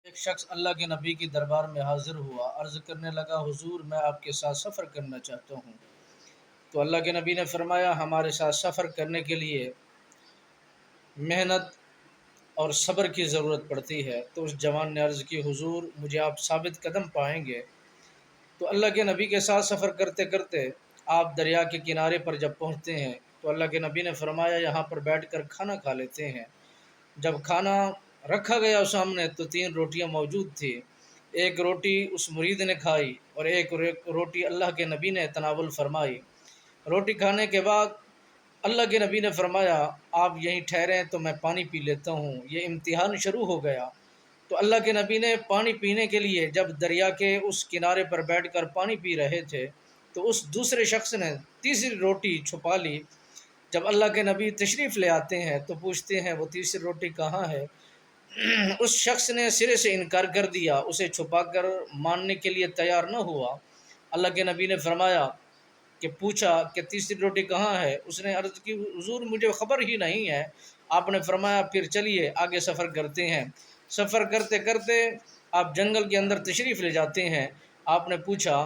ایک شخص اللہ کے نبی کی دربار میں حاضر ہوا، عرض کرنے لگا، حضور میں آپ کے ساتھ سفر کرنا چاہتا ہوں۔ تو اللہ کے نبی نے فرمایا، ہمارے ساتھ سفر کرنے کے لیے محنت اور صبر کی ضرورت پڑتی ہے۔ تو اس جوان نے عرض کی، حضور مجھے آپ ثابت قدم پائیں گے؟ تو اللہ کے نبی کے ساتھ سفر کرتے کرتے آپ دریا کے کنارے پر جب پہنچتے ہیں تو اللہ کے نبی نے فرمایا، یہاں پر بیٹھ کر کھانا کھا لیتے ہیں۔ جب کھانا رکھا گیا سامنے تو 3 روٹیاں موجود تھیں۔ ایک روٹی اس مرید نے کھائی اور ایک روٹی اللہ کے نبی نے تناول فرمائی۔ روٹی کھانے کے بعد اللہ کے نبی نے فرمایا، آپ یہیں ٹھہریں تو میں پانی پی لیتا ہوں۔ یہ امتحان شروع ہو گیا۔ تو اللہ کے نبی نے پانی پینے کے لیے جب دریا کے اس کنارے پر بیٹھ کر پانی پی رہے تھے تو اس دوسرے شخص نے تیسری روٹی چھپا لی۔ جب اللہ کے نبی تشریف لے آتے ہیں تو پوچھتے ہیں، وہ تیسری روٹی کہاں ہے؟ اس شخص نے سرے سے انکار کر دیا، اسے چھپا کر ماننے کے لیے تیار نہ ہوا۔ اللہ کے نبی نے فرمایا کہ پوچھا کہ تیسری روٹی کہاں ہے؟ اس نے عرض کی، حضور مجھے خبر ہی نہیں ہے۔ آپ نے فرمایا، پھر چلیے آگے سفر کرتے ہیں۔ سفر کرتے کرتے آپ جنگل کے اندر تشریف لے جاتے ہیں۔ آپ نے پوچھا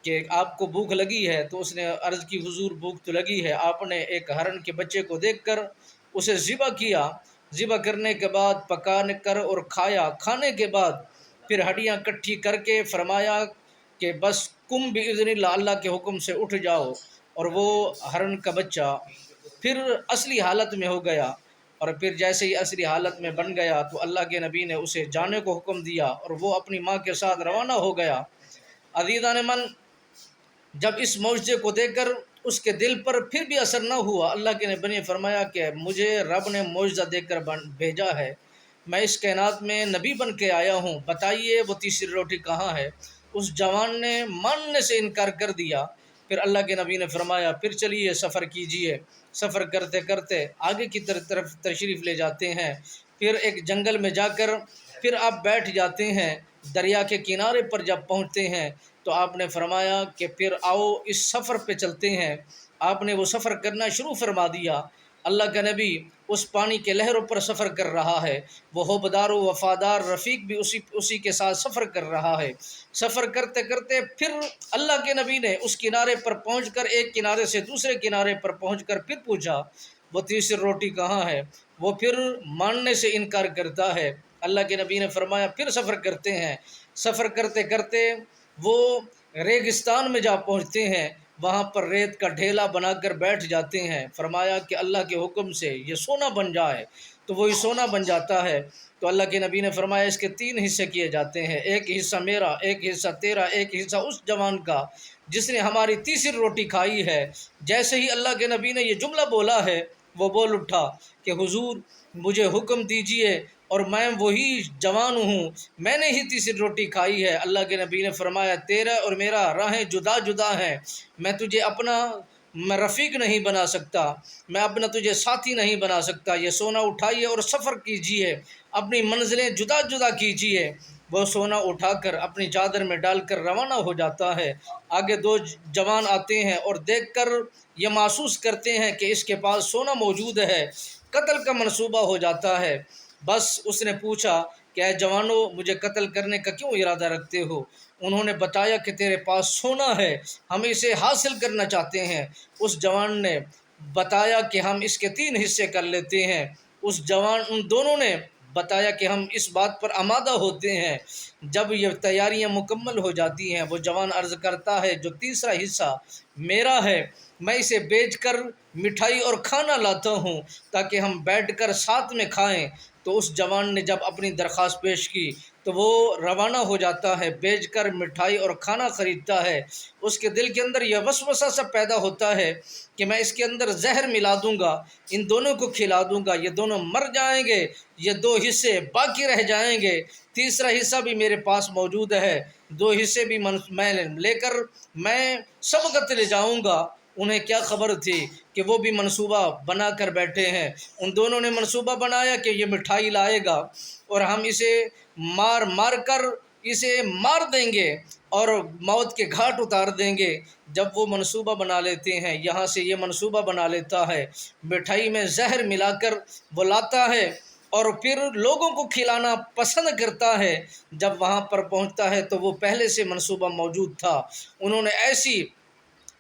کہ آپ کو بھوک لگی ہے؟ تو اس نے عرض کی، حضور بھوک تو لگی ہے۔ آپ نے ایک ہرن کے بچے کو دیکھ کر اسے ذبح کیا۔ ذبح کرنے کے بعد پکا کر اور کھایا۔ کھانے کے بعد پھر ہڈیاں کٹھی کر کے فرمایا کہ بس کم باذن اللہ، اللہ کے حکم سے اٹھ جاؤ۔ اور وہ ہرن کا بچہ پھر اصلی حالت میں ہو گیا، اور پھر جیسے ہی اصلی حالت میں بن گیا تو اللہ کے نبی نے اسے جانے کو حکم دیا اور وہ اپنی ماں کے ساتھ روانہ ہو گیا۔ عزیزان من، جب اس معجزے کو دیکھ کر اس کے دل پر پھر بھی اثر نہ ہوا، اللہ کے نبی نے فرمایا کہ مجھے رب نے معجزہ دے کر بھیجا ہے، میں اس کائنات میں نبی بن کے آیا ہوں، بتائیے وہ تیسری روٹی کہاں ہے؟ اس جوان نے ماننے سے انکار کر دیا۔ پھر اللہ کے نبی نے فرمایا، پھر چلیے سفر کیجئے۔ سفر کرتے کرتے آگے کی طرف تشریف لے جاتے ہیں۔ پھر ایک جنگل میں جا کر پھر آپ بیٹھ جاتے ہیں۔ دریا کے کنارے پر جب پہنچتے ہیں تو آپ نے فرمایا کہ پھر آؤ اس سفر پہ چلتے ہیں۔ آپ نے وہ سفر کرنا شروع فرما دیا۔ اللہ کا نبی اس پانی کے لہروں پر سفر کر رہا ہے، وہ حبدار و وفادار رفیق بھی اسی کے ساتھ سفر کر رہا ہے۔ سفر کرتے کرتے پھر اللہ کے نبی نے اس کنارے پر پہنچ کر ایک کنارے سے دوسرے کنارے پر پہنچ کر پھر پوچھا، وہ تیسری روٹی کہاں ہے؟ وہ پھر ماننے سے انکار کرتا ہے۔ اللہ کے نبی نے فرمایا، پھر سفر کرتے ہیں۔ سفر کرتے کرتے وہ ریگستان میں جا پہنچتے ہیں، وہاں پر ریت کا ڈھیلا بنا کر بیٹھ جاتے ہیں۔ فرمایا کہ اللہ کے حکم سے یہ سونا بن جائے، تو وہی سونا بن جاتا ہے۔ تو اللہ کے نبی نے فرمایا، اس کے 3 حصے کیے جاتے ہیں، ایک حصہ میرا، ایک حصہ تیرا، ایک حصہ اس جوان کا جس نے ہماری تیسری روٹی کھائی ہے۔ جیسے ہی اللہ کے نبی نے یہ جملہ بولا ہے، وہ بول اٹھا کہ حضور مجھے حکم دیجئے اور میں وہی جوان ہوں، میں نے ہی تیسری روٹی کھائی ہے۔ اللہ کے نبی نے فرمایا، تیرا اور میرا راہیں جدا جدا ہیں، میں تجھے اپنا رفیق نہیں بنا سکتا، میں اپنا تجھے ساتھی نہیں بنا سکتا۔ یہ سونا اٹھائیے اور سفر کیجئے، اپنی منزلیں جدا جدا کیجئے۔ وہ سونا اٹھا کر اپنی چادر میں ڈال کر روانہ ہو جاتا ہے۔ آگے 2 جوان آتے ہیں اور دیکھ کر یہ محسوس کرتے ہیں کہ اس کے پاس سونا موجود ہے، قتل کا منصوبہ ہو جاتا ہے۔ بس اس نے پوچھا کہ اے جوانو، مجھے قتل کرنے کا کیوں ارادہ رکھتے ہو؟ انہوں نے بتایا کہ تیرے پاس سونا ہے، ہم اسے حاصل کرنا چاہتے ہیں۔ اس جوان نے بتایا کہ ہم اس کے 3 حصے کر لیتے ہیں۔ ان دونوں نے بتایا کہ ہم اس بات پر آمادہ ہوتے ہیں۔ جب یہ تیاریاں مکمل ہو جاتی ہیں، وہ جوان عرض کرتا ہے، جو تیسرا حصہ میرا ہے، میں اسے بیچ کر مٹھائی اور کھانا لاتا ہوں تاکہ ہم بیٹھ کر ساتھ میں کھائیں۔ تو اس جوان نے جب اپنی درخواست پیش کی تو وہ روانہ ہو جاتا ہے، بیچ کر مٹھائی اور کھانا خریدتا ہے۔ اس کے دل کے اندر یہ وسوسہ سا پیدا ہوتا ہے کہ میں اس کے اندر زہر ملا دوں گا، ان دونوں کو کھلا دوں گا، یہ دونوں مر جائیں گے، یہ 2 حصے باقی رہ جائیں گے، تیسرا حصہ بھی میرے پاس موجود ہے، 2 حصے بھی میں لے کر میں سبقت لے جاؤں گا۔ انہیں کیا خبر تھی کہ وہ بھی منصوبہ بنا کر بیٹھے ہیں۔ ان دونوں نے منصوبہ بنایا کہ یہ مٹھائی لائے گا اور ہم اسے مار کر اسے مار دیں گے اور موت کے گھاٹ اتار دیں گے۔ جب وہ منصوبہ بنا لیتے ہیں، یہاں سے یہ منصوبہ بنا لیتا ہے، مٹھائی میں زہر ملا کر وہ لاتا ہے اور پھر لوگوں کو کھلانا پسند کرتا ہے۔ جب وہاں پر پہنچتا ہے تو وہ پہلے سے منصوبہ موجود تھا، انہوں نے ایسی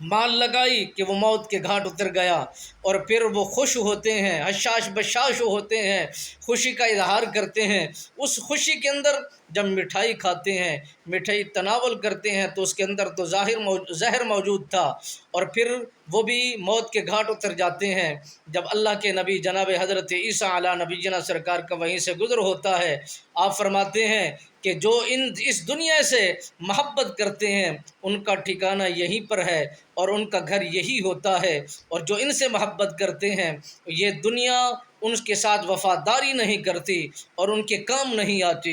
مال لگائی کہ وہ موت کے گھاٹ اتر گیا، اور پھر وہ خوش ہوتے ہیں، حشاش بشاش ہوتے ہیں، خوشی کا اظہار کرتے ہیں۔ اس خوشی کے اندر جب مٹھائی کھاتے ہیں، مٹھائی تناول کرتے ہیں، تو اس کے اندر تو زہر موجود تھا، اور پھر وہ بھی موت کے گھاٹ اتر جاتے ہیں۔ جب اللہ کے نبی جناب حضرت عیسیٰ علیہ نبی جنا سرکار کا وہیں سے گزر ہوتا ہے، آپ فرماتے ہیں کہ جو اس دنیا سے محبت کرتے ہیں ان کا ٹھکانہ یہیں پر ہے اور ان کا گھر یہی ہوتا ہے، اور جو ان سے محبت کرتے ہیں یہ دنیا ان کے ساتھ وفاداری نہیں کرتی اور ان کے کام نہیں آتی۔